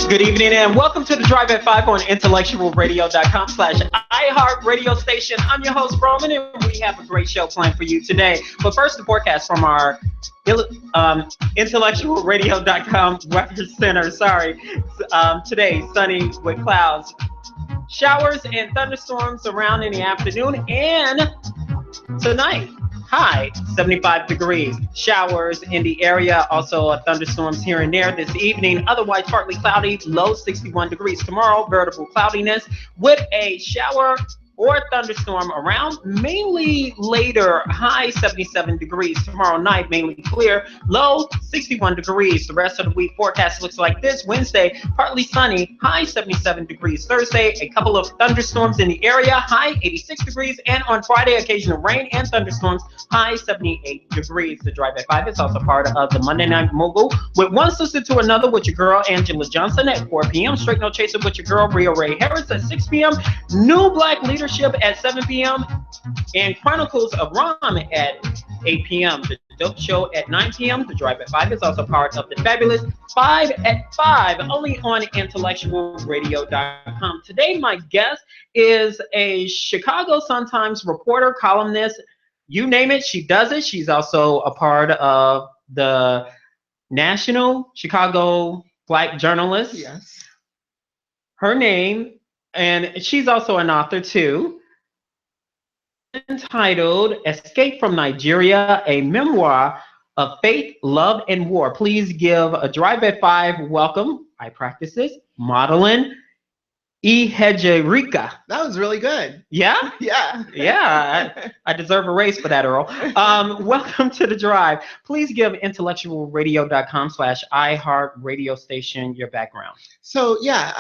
Good evening and welcome to the Drive at 5 on IntellectualRadio.com/iHeartRadio station. I'm your host, Roman, and we have a great show planned for you today. But first, the forecast from our IntellectualRadio.com Weather Center. Today, sunny with clouds, showers and thunderstorms around in the afternoon, and tonight, high 75 degrees, showers in the area, also thunderstorms here and there this evening, otherwise partly cloudy, low 61 degrees. Tomorrow, veritable cloudiness with a shower or thunderstorm around, mainly later, high 77 degrees. Tomorrow night, mainly clear, low 61 degrees. The rest of the week forecast looks like this. Wednesday, partly sunny, high 77 degrees. Thursday, a couple of thunderstorms in the area, high 86 degrees. And on Friday, occasional rain and thunderstorms, high 78 degrees. The Drive at 5 is also part of the Monday Night Mogul with One Sister to Another with your girl, Angela Johnson at 4 p.m. Straight No Chaser with your girl, Rio Ray Harris at 6 p.m. New Black Leadership at 7 p.m. and Chronicles of Rom at 8 p.m. The Dope Show at 9 p.m. The Drive at 5 is also part of the fabulous 5 at 5, only on IntellectualRadio.com. Today, my guest is a Chicago Sun-Times reporter, columnist. You name it, she does it. She's also a part of the National Chicago Black Journalist. Yes. Her name, and she's also an author too, entitled Escape from Nigeria, a Memoir of Faith, Love, and War. Please give a Drive at 5 welcome. I practice this. Maudlyne Ihejirika. That was really good. Yeah? Yeah. Yeah. I deserve a raise for that, Earl. Welcome to the Drive. Please give IntellectualRadio.com/iHeartRadio station your background. So, yeah,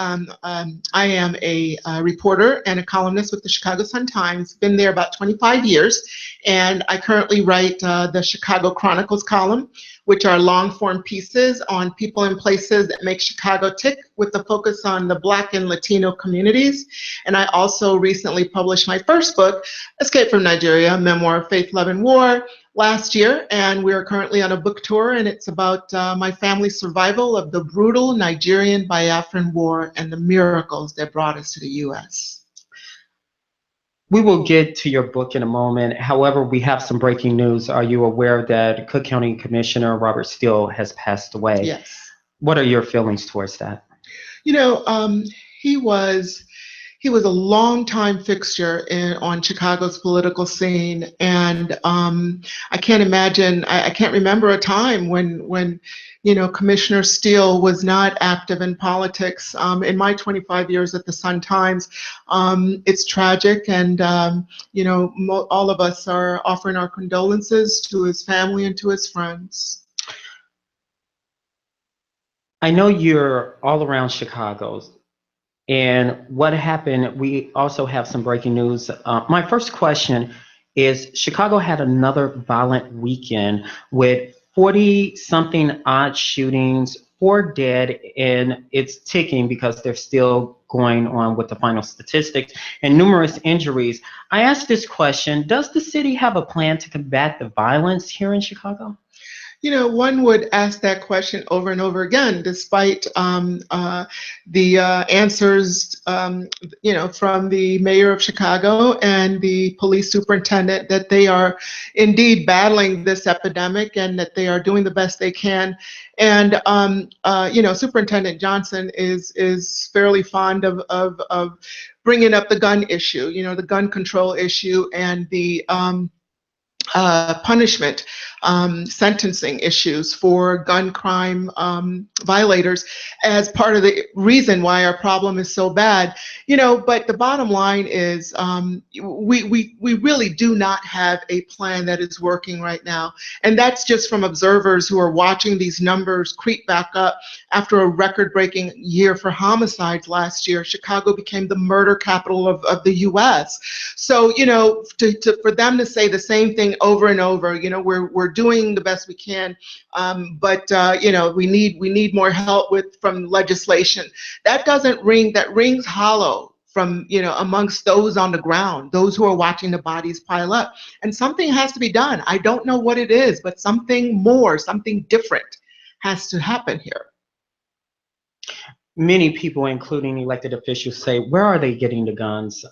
I am a reporter and a columnist with the Chicago Sun-Times. Been there about 25 years. And I currently write the Chicago Chronicles column, which are long-form pieces on people and places that make Chicago tick, with the focus on the Black and Latino communities. And I also recently published my first book, Escape from Nigeria, Memoir of Faith, Love, and War, last year. And we are currently on a book tour, and it's about my family's survival of the brutal Nigerian Biafran War and the miracles that brought us to the U.S. We will get to your book in a moment. However, we have some breaking news. Are you aware that Cook County Commissioner Robert Steele has passed away? Yes. What are your feelings towards that? You know, he was a longtime fixture on Chicago's political scene, and I can't imagine. I can't remember a time when Commissioner Steele was not active in politics. In my 25 years at the Sun-Times, it's tragic, and all of us are offering our condolences to his family and to his friends. I know you're all around Chicago, and what happened, we also have some breaking news. My first question is, Chicago had another violent weekend with 40-something odd shootings, 4 dead, and it's ticking because they're still going on with the final statistics, and numerous injuries. I asked this question, does the city have a plan to combat the violence here in Chicago? One would ask that question over and over again, despite the answers, from the mayor of Chicago and the police superintendent, that they are indeed battling this epidemic and that they are doing the best they can. And Superintendent Johnson is fairly fond of bringing up the gun issue, the gun control issue, and the punishment, sentencing issues for gun crime violators as part of the reason why our problem is so bad. But the bottom line is we really do not have a plan that is working right now. And that's just from observers who are watching these numbers creep back up after a record-breaking year for homicides last year. Chicago became the murder capital of the U.S. So, for them to say the same thing over and over, we're doing the best we can, but we need more help from legislation. That rings hollow from amongst those on the ground, those who are watching the bodies pile up. And something has to be done. I don't know what it is, but something more, something different has to happen here. Many people, including elected officials, say, where are they getting the guns,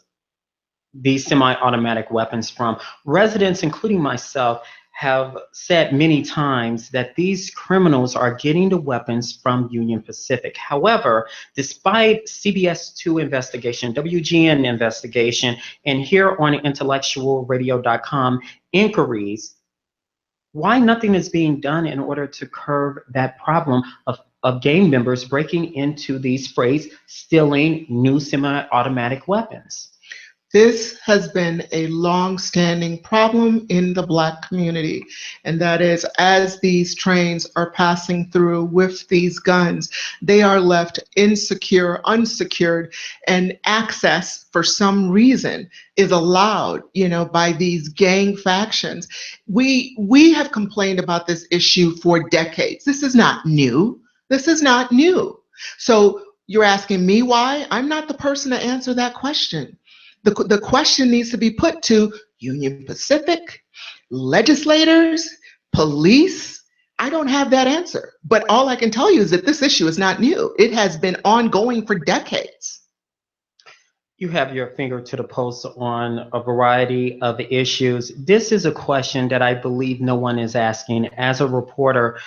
these semi-automatic weapons from? Residents, including myself, have said many times that these criminals are getting the weapons from Union Pacific. However, despite CBS2 investigation, WGN investigation, and here on IntellectualRadio.com inquiries, why nothing is being done in order to curb that problem of gang members breaking into these frays, stealing new semi-automatic weapons? This has been a long-standing problem in the Black community, and that is, as these trains are passing through with these guns, they are left insecure, unsecured, and access for some reason is allowed, by these gang factions. We have complained about this issue for decades. This is not new. This is not new. So you're asking me why? I'm not the person to answer that question. The question needs to be put to Union Pacific, legislators, police. I don't have that answer. But all I can tell you is that this issue is not new. It has been ongoing for decades. You have your finger to the pulse on a variety of issues. This is a question that I believe no one is asking. As a reporter,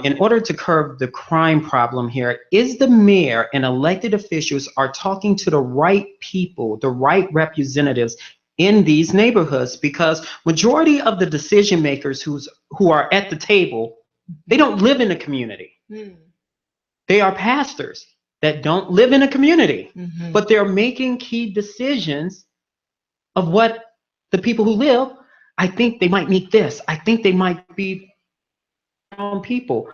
in order to curb the crime problem here, is the mayor and elected officials are talking to the right people, the right representatives in these neighborhoods? Because majority of the decision makers who are at the table, they don't live in the community. They are pastors that don't live in a community, but they're making key decisions of what the people who live, I think they might need this. I think they might be people.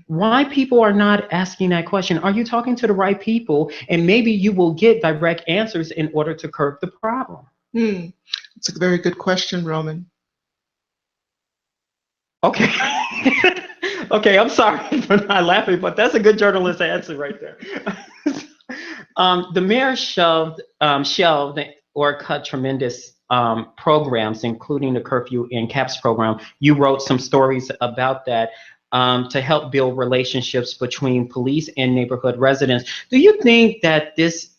Why people are not asking that question? Are you talking to the right people? And maybe you will get direct answers in order to curb the problem. It's a very good question, Roman. Okay. Okay, I'm sorry for not laughing, but that's a good journalist answer right there. The mayor shelved or cut tremendous programs, including the curfew and caps program. You wrote some stories about that to help build relationships between police and neighborhood residents. Do you think that this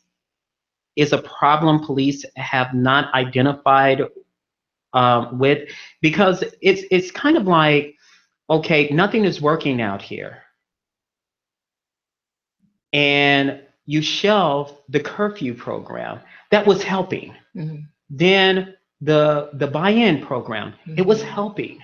is a problem police have not identified with? Because it's kind of like, okay, nothing is working out here, and you shelve the curfew program that was helping. Then the buy-in program, it was helping.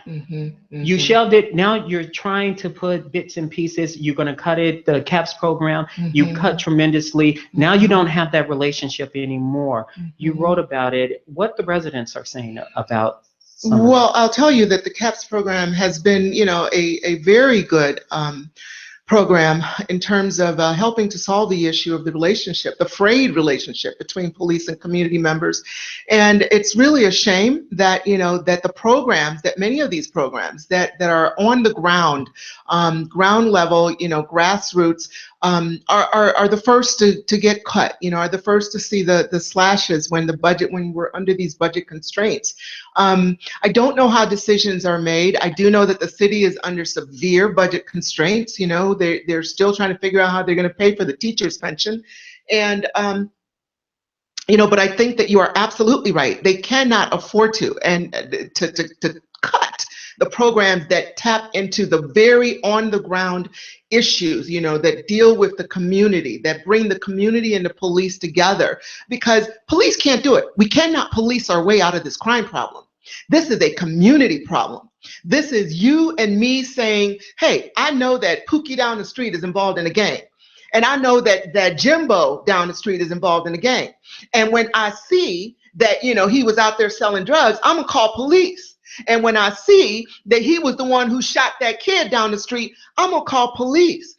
You shelved it. Now you're trying to put bits and pieces. You're going to cut it. The CAPS program, you cut tremendously. Now you don't have that relationship anymore. You wrote about it. What the residents are saying about Well, I'll tell you that the CAPS program has been, a very good program in terms of helping to solve the issue of the relationship, the frayed relationship between police and community members. And it's really a shame that, that the programs, that many of these programs that are on the ground level, grassroots, are the first to get cut, are the first to see the slashes when we're under these budget constraints. I don't know how decisions are made. I do know that the city is under severe budget constraints. They're still trying to figure out how they're going to pay for the teacher's pension. And, but I think that you are absolutely right. They cannot afford to cut the programs that tap into the very on the ground issues, that deal with the community, that bring the community and the police together, because police can't do it. We cannot police our way out of this crime problem. This is a community problem. This is you and me saying, hey, I know that Pookie down the street is involved in a gang. And I know that Jimbo down the street is involved in a gang. And when I see that, he was out there selling drugs, I'm gonna call police. And when I see that he was the one who shot that kid down the street, I'm gonna call police.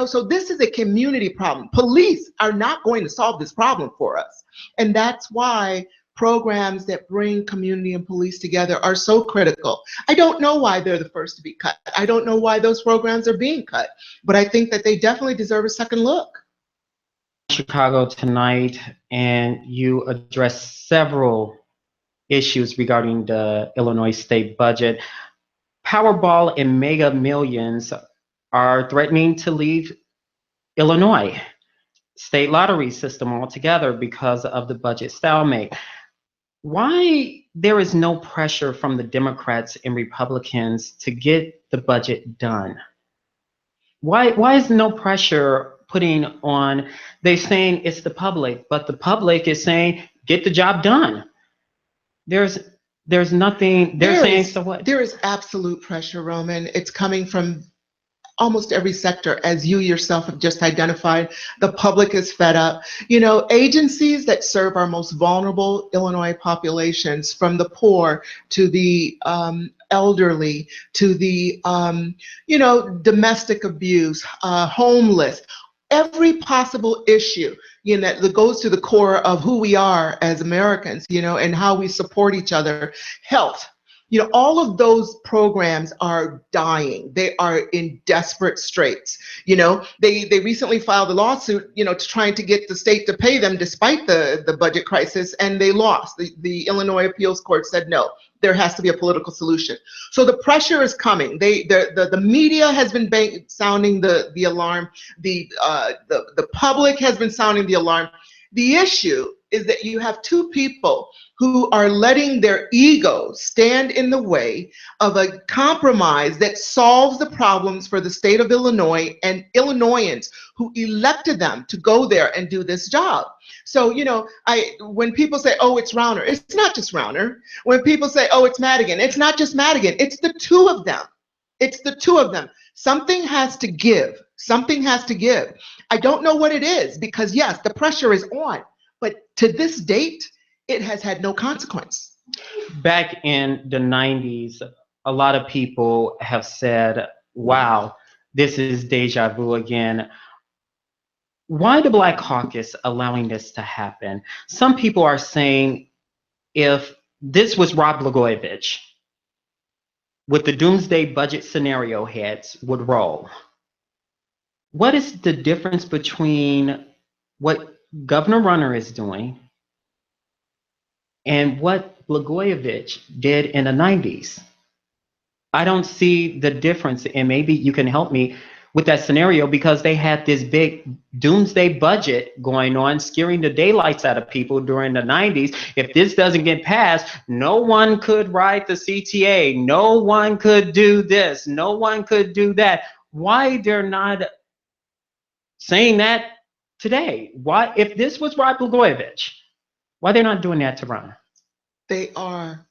So this is a community problem. Police are not going to solve this problem for us. And that's why programs that bring community and police together are so critical. I don't know why they're the first to be cut. I don't know why those programs are being cut, but I think that they definitely deserve a second look. Chicago tonight, and you address several issues regarding the Illinois state budget. Powerball and Mega Millions are threatening to leave Illinois. state lottery system altogether because of the budget stalemate. Why there is no pressure from the Democrats and Republicans to get the budget done? Why is no pressure putting on? They're saying it's the public, but the public is saying get the job done. There's nothing. They're saying so what? There is absolute pressure, Roman. It's coming from almost every sector, as you yourself have just identified. The public is fed up. You know, agencies that serve our most vulnerable Illinois populations, from the poor to the elderly to the, domestic abuse, homeless, every possible issue, that goes to the core of who we are as Americans, and how we support each other, health. All of those programs are dying. They are in desperate straits. They recently filed a lawsuit, trying to get the state to pay them despite the budget crisis, and they lost. The Illinois Appeals Court said no, there has to be a political solution. So the pressure is coming. The media has been sounding the alarm. The public has been sounding the alarm. The issue is that you have two people who are letting their egos stand in the way of a compromise that solves the problems for the state of Illinois and Illinoisans who elected them to go there and do this job. So, when people say, oh, it's Rauner, it's not just Rauner. When people say, oh, it's Madigan, it's not just Madigan, it's the two of them. It's the two of them. Something has to give. Something has to give. I don't know what it is, because yes, the pressure is on, but to this date, it has had no consequence. Back in the 90s, a lot of people have said, wow, this is deja vu again. Why the Black Caucus allowing this to happen? Some people are saying if this was Rod Blagojevich, with the doomsday budget scenario heads would roll. What is the difference between what Governor Runner is doing and what Blagojevich did in the 90s? I don't see the difference, and maybe you can help me with that scenario, because they had this big doomsday budget going on, scaring the daylights out of people during the 90s. If this doesn't get passed, no one could ride the CTA, no one could do this, no one could do that. Why they're not saying that today? Why, if this was Rod Blagojevich, why they're not doing that to Run? They are.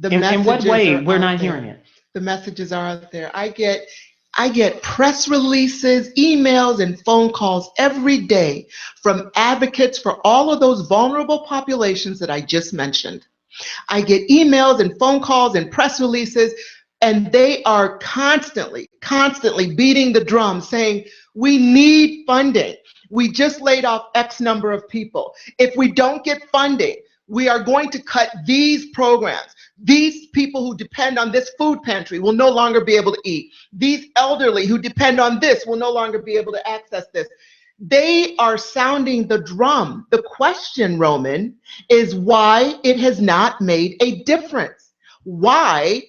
In what way we're not hearing it? The messages are out there. I get press releases, emails, and phone calls every day from advocates for all of those vulnerable populations that I just mentioned. I get emails and phone calls and press releases, and they are constantly beating the drum saying, we need funding. We just laid off X number of people. If we don't get funding, we are going to cut these programs. These people who depend on this food pantry will no longer be able to eat. These elderly who depend on this will no longer be able to access this. They are sounding the drum. The question, Roman, is why it has not made a difference. Why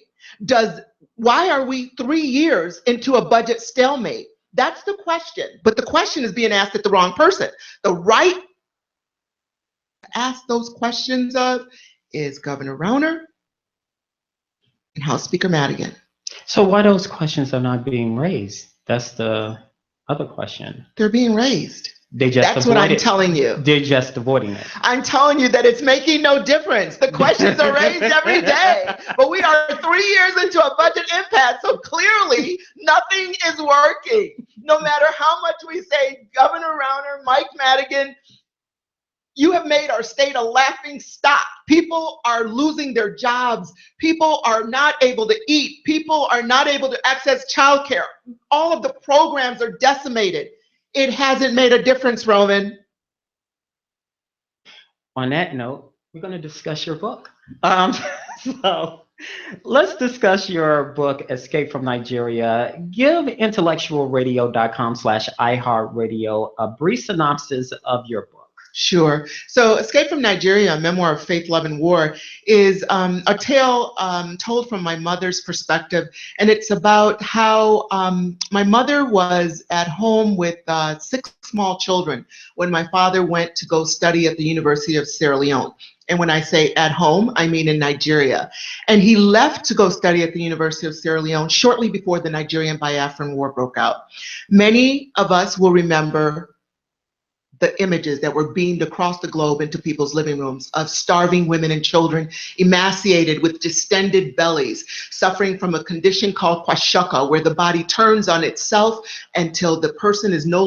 are we 3 years into a budget stalemate? That's the question. But the question is being asked at the wrong person. The right to ask those questions of is Governor Rauner and House Speaker Madigan. So why those questions are not being raised? That's the other question. They're being raised. That's what I'm telling you. They're just avoiding it. I'm telling you that it's making no difference. The questions are raised every day, but we are 3 years into a budget impasse, so clearly nothing is working. No matter how much we say, Governor Rauner, Mike Madigan, you have made our state a laughing stock. People are losing their jobs. People are not able to eat. People are not able to access childcare. All of the programs are decimated. It hasn't made a difference, Roman. On that note, we're going to discuss your book. So let's discuss your book, Escape from Nigeria. Give IntellectualRadio.com/iHeartRadio a brief synopsis of your book. Sure. So Escape from Nigeria, a memoir of faith, love, and war, is a tale told from my mother's perspective. And it's about how my mother was at home with 6 small children when my father went to go study at the University of Sierra Leone. And when I say at home, I mean in Nigeria. And he left to go study at the University of Sierra Leone shortly before the Nigerian Biafran War broke out. Many of us will remember the images that were beamed across the globe into people's living rooms of starving women and children, emaciated with distended bellies, suffering from a condition called kwashiorkor, where the body turns on itself until the person is no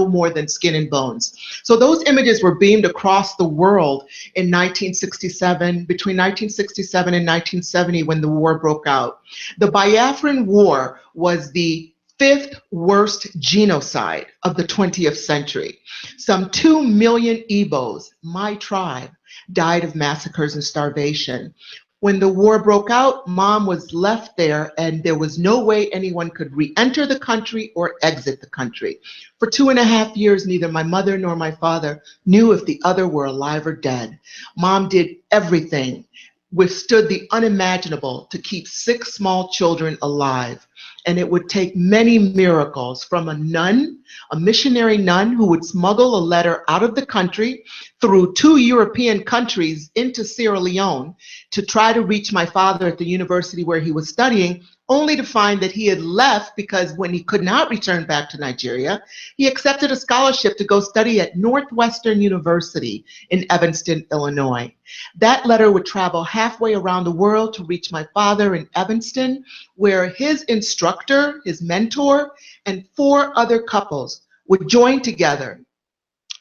more than skin and bones. So those images were beamed across the world in 1967, between 1967 and 1970, when the war broke out. The Biafran War was the 5th worst genocide of the 20th century. Some 2 million Igbos, my tribe, died of massacres and starvation. When the war broke out, Mom was left there, and there was no way anyone could re-enter the country or exit the country. For 2.5 years, neither my mother nor my father knew if the other were alive or dead. Mom did everything, withstood the unimaginable to keep 6 small children alive. And it would take many miracles from a nun, a missionary nun who would smuggle a letter out of the country through 2 European countries into Sierra Leone to try to reach my father at the university where he was studying, only to find that he had left because when he could not return back to Nigeria, he accepted a scholarship to go study at Northwestern University in Evanston, Illinois. That letter would travel halfway around the world to reach my father in Evanston, where his instructor, his mentor, and 4 other couples would join together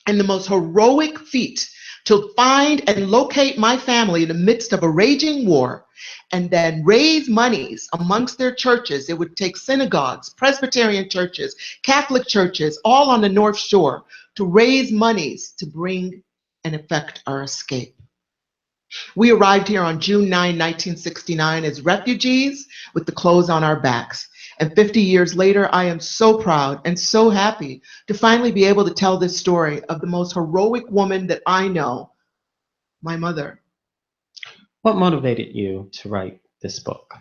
in the most heroic feat to find and locate my family in the midst of a raging war, and then raise monies amongst their churches. It would take synagogues, Presbyterian churches, Catholic churches, all on the North Shore, to raise monies to bring and effect our escape. We arrived here on June 9, 1969 as refugees with the clothes on our backs. And 50 years later, I am so proud and so happy to finally be able to tell this story of the most heroic woman that I know, my mother. What motivated you to write this book?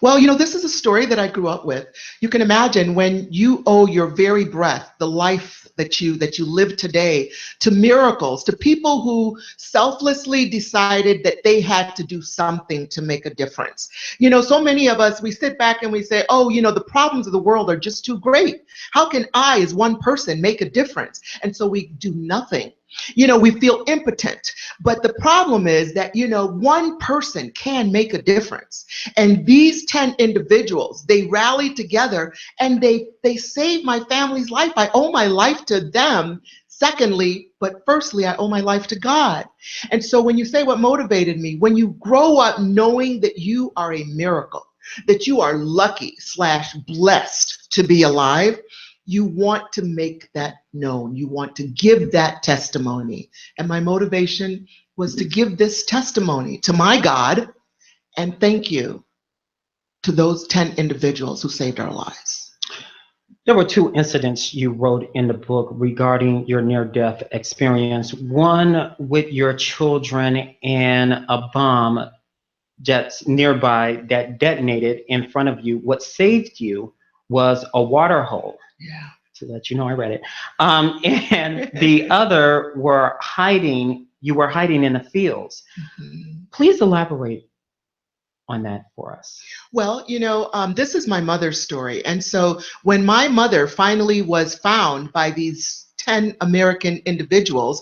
Well, this is a story that I grew up with. You can imagine when you owe your very breath, the life that you live today, to miracles, to people who selflessly decided that they had to do something to make a difference. So many of us, we sit back and we say, oh, the problems of the world are just too great. How can I, as one person, make a difference? And so we do nothing. We feel impotent. But the problem is that, one person can make a difference. And these 10 individuals, they rallied together and they saved my family's life. I owe my life to them. Secondly, but firstly, I owe my life to God. And so when you say what motivated me, when you grow up knowing that you are a miracle, that you are lucky/blessed to be alive, you want to make that known. You want to give that testimony. And my motivation was to give this testimony to my God and thank you to those 10 individuals who saved our lives. There were 2 incidents you wrote in the book regarding your near-death experience. One with your children and a bomb that's nearby that detonated in front of you. What saved you was a water hole. Yeah. To let you know I read it. And the other you were hiding in the fields. Mm-hmm. Please elaborate on that for us. Well, this is my mother's story. And so when my mother finally was found by these 10 American individuals,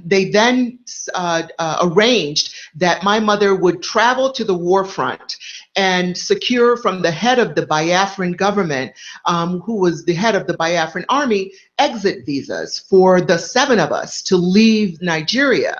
they then arranged that my mother would travel to the war front and secure from the head of the Biafran government, who was the head of the Biafran army, exit visas for the 7 of us to leave Nigeria.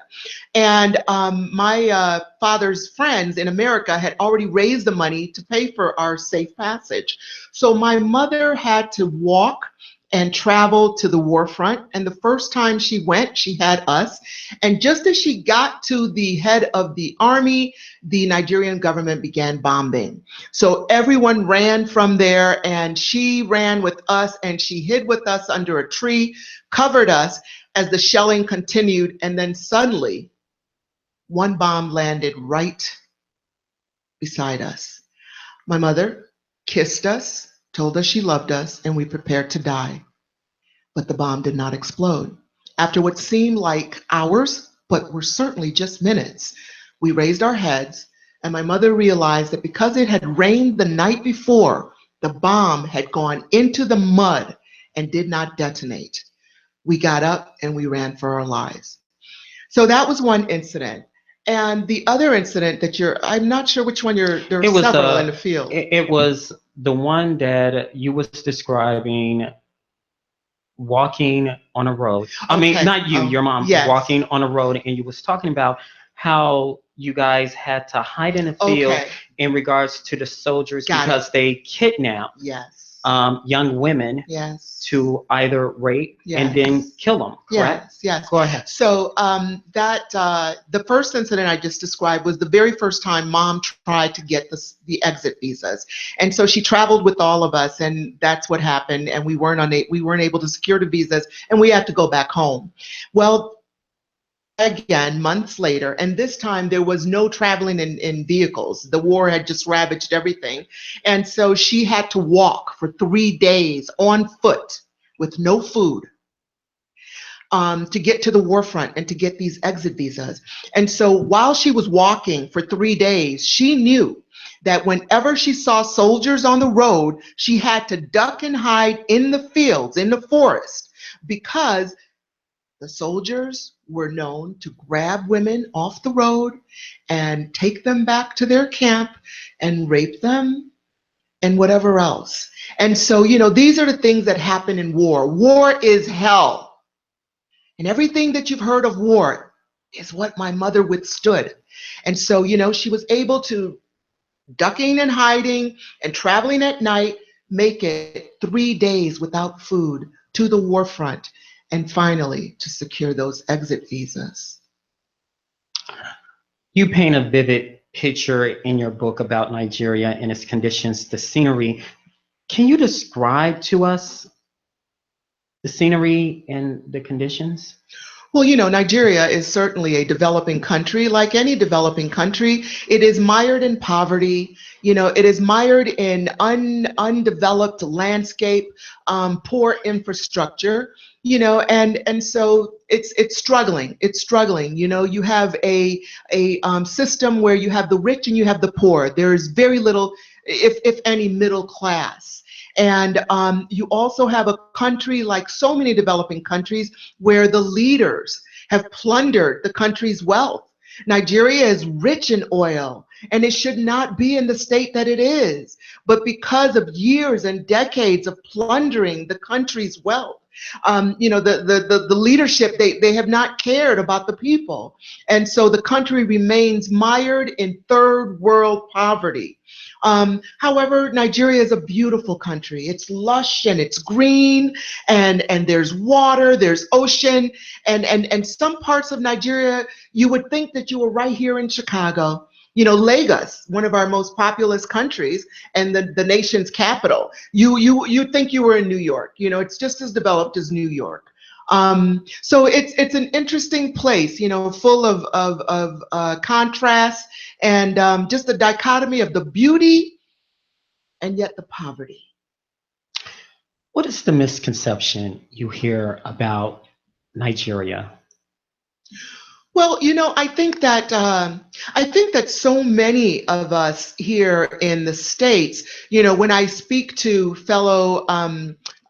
And my father's friends in America had already raised the money to pay for our safe passage. So my mother had to walk and travel to the war front. And the first time she went, she had us. And just as she got to the head of the army, the Nigerian government began bombing. So everyone ran from there, and she ran with us, and she hid with us under a tree, covered us. as the shelling continued, and then suddenly one bomb landed right beside us. My mother kissed us, told us she loved us, and we prepared to die. But the bomb did not explode. After what seemed like hours, but were certainly just minutes, we raised our heads, and my mother realized that because it had rained the night before, the bomb had gone into the mud and did not detonate. We got up and we ran for our lives. So that was one incident. And the other incident that I'm not sure which one there are several in the field. It was the one that you was describing walking on a road. I mean, not you, your mom, yes. walking on a road, and you was talking about how you guys had to hide in the field in regards to the soldiers because they kidnapped young women to either rape and then kill them, correct? Yes. Go ahead. So the first incident I just described was the very first time Mom tried to get the exit visas. And so she traveled with all of us, and that's what happened. And we weren't able to secure the visas, and we had to go back home. Well, again, months later, and this time there was no traveling in vehicles. The war had just ravaged everything. And so she had to walk for 3 days on foot with no food to get to the war front and to get these exit visas. And so while she was walking for 3 days, she knew that whenever she saw soldiers on the road, she had to duck and hide in the fields, in the forest, because the soldiers were known to grab women off the road and take them back to their camp and rape them and whatever else. And so, these are the things that happen in war. War is hell. And everything that you've heard of war is what my mother withstood. And so, she was able to, ducking and hiding and traveling at night, make it 3 days without food to the war front, and finally to secure those exit visas. You paint a vivid picture in your book about Nigeria and its conditions, the scenery. Can you describe to us the scenery and the conditions? Well, Nigeria is certainly a developing country. Like any developing country, it is mired in poverty. It is mired in undeveloped landscape, poor infrastructure. And so it's struggling. It's struggling. You have a system where you have the rich and you have the poor. There is very little, if any, middle class. And you also have a country, like so many developing countries, where the leaders have plundered the country's wealth. Nigeria is rich in oil, and it should not be in the state that it is. But because of years and decades of plundering the country's wealth, the leadership, they have not cared about the people. And so the country remains mired in third world poverty. However, Nigeria is a beautiful country. It's lush and it's green, and there's water, there's ocean, and some parts of Nigeria, you would think that you were right here in Chicago. Lagos, one of our most populous countries and the nation's capital. You think you were in New York. It's just as developed as New York. So it's an interesting place, full of contrast and just the dichotomy of the beauty and yet the poverty. What is the misconception you hear about Nigeria? Well, I think that so many of us here in the States, when I speak to fellow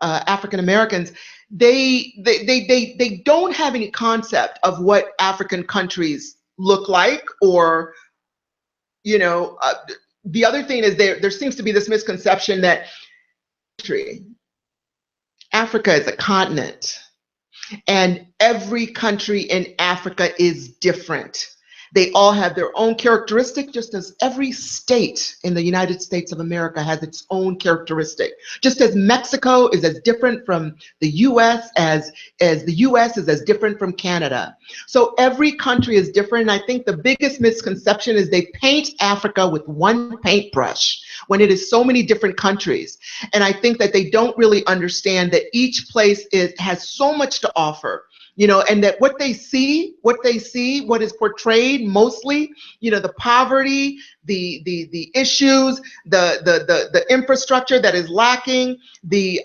African Americans, they don't have any concept of what African countries look like, or the other thing is there seems to be this misconception that Africa is a continent. And every country in Africa is different. They all have their own characteristic, just as every state in the United States of America has its own characteristic. Just as Mexico is as different from the US as the US is as different from Canada. So every country is different. And I think the biggest misconception is they paint Africa with one paintbrush when it is so many different countries. And I think that they don't really understand that each place has so much to offer. and that what they see, what is portrayed mostly, the poverty, the issues, the infrastructure that is lacking, the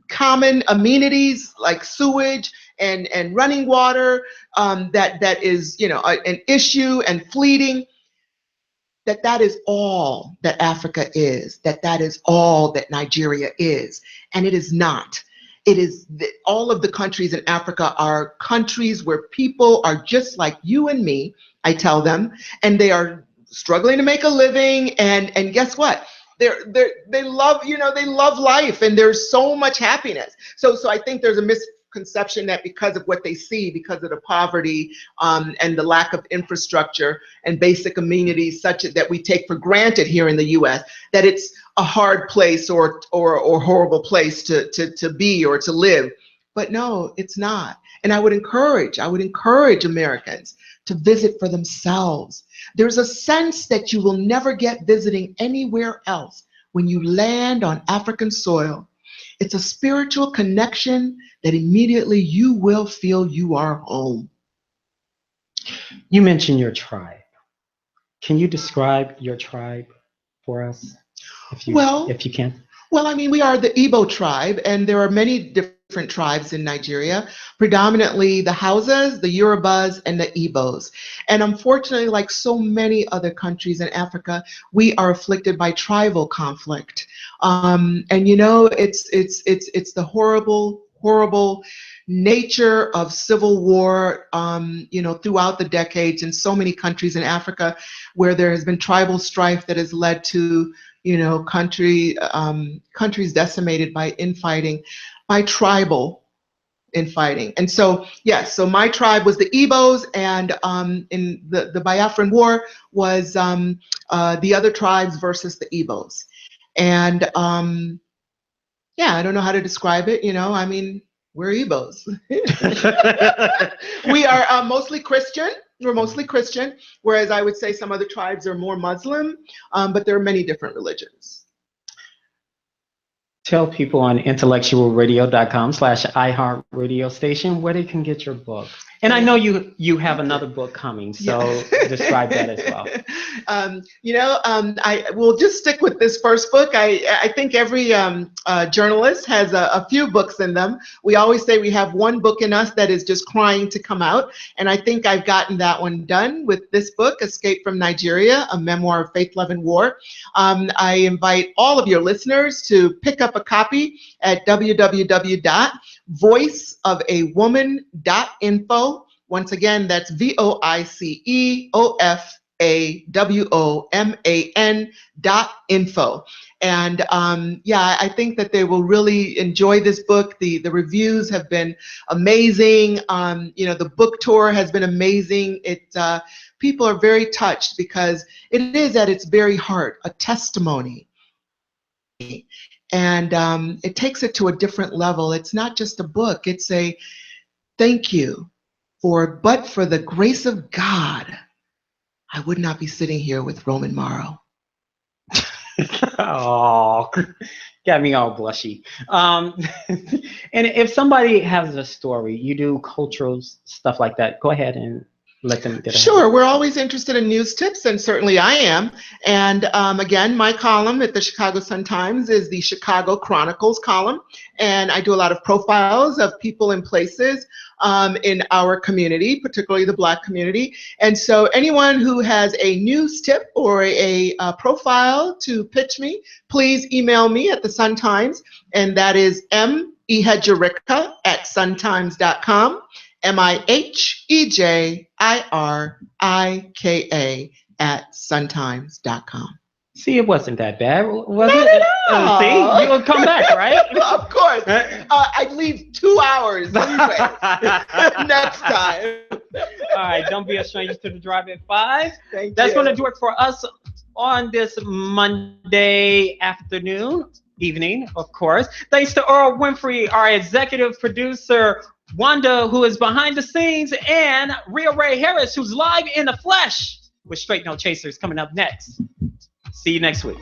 common amenities like sewage and running water, that is, an issue and fleeting. That is all that Africa is, that is all that Nigeria is. And it is not. It is all of the countries in Africa are countries where people are just like you and me, I tell them, and they are struggling to make a living. And guess what? They love, they love life, and there's so much happiness. So I think there's a misconception that because of what they see, because of the poverty and the lack of infrastructure and basic amenities such that we take for granted here in the U.S., that it's a hard place or horrible place to be or to live. But no, it's not. And I would encourage Americans to visit for themselves. There's a sense that you will never get visiting anywhere else when you land on African soil. It's a spiritual connection that immediately you will feel you are home. You mentioned your tribe. Can you describe your tribe for us, if you can? Well, I mean, we are the Igbo tribe, and there are many different tribes in Nigeria, predominantly the Hausas, the Yorubas, and the Igbos. And unfortunately, like so many other countries in Africa, we are afflicted by tribal conflict. And it's the horrible nature of civil war, throughout the decades in so many countries in Africa, where there has been tribal strife that has led to countries decimated by infighting, by tribal infighting. And so, yes, so my tribe was the Igbos, and in the Biafran War was the other tribes versus the Igbos. And I don't know how to describe it. I mean, we're Igbos. We are mostly Christian. We're mostly Christian, whereas I would say some other tribes are more Muslim, but there are many different religions. Tell people on IntellectualRadio.com/iHeartRadio station where they can get your book. And I know you have another book coming, so describe that as well. I will just stick with this first book. I think every journalist has a few books in them. We always say we have one book in us that is just crying to come out. And I think I've gotten that one done with this book, Escape from Nigeria, a memoir of faith, love, and war. I invite all of your listeners to pick up a copy at www.voiceofawoman.info. Once again, that's voiceofawoman.info. And I think that they will really enjoy this book. The reviews have been amazing. The book tour has been amazing. People are very touched because it is at its very heart a testimony. And it takes it to a different level. It's not just a book. It's a thank you but for the grace of God, I would not be sitting here with Roman Morrow. Oh, got me all blushy. And if somebody has a story, you do cultural stuff like that, go ahead and let them get it. Sure, we're always interested in news tips, and certainly I am. And again, my column at the Chicago Sun-Times is the Chicago Chronicles column, and I do a lot of profiles of people and places in our community, particularly the Black community. And so anyone who has a news tip or a profile to pitch me, please email me at the Sun-Times, and that is Ihejirika@suntimes.com. Mihejirika@suntimes.com. See, it wasn't that bad, was Not it? at all. See, you'll come back, right? Of course. I'd leave 2 hours anyway. Next time. All right, don't be a stranger to the drive at 5. That's going to do it for us on this Monday evening, of course. Thanks to Earl Winfrey, our executive producer, Wanda, who is behind the scenes, and Rhea Ray Harris, who's live in the flesh with Straight No Chasers coming up next. See you next week.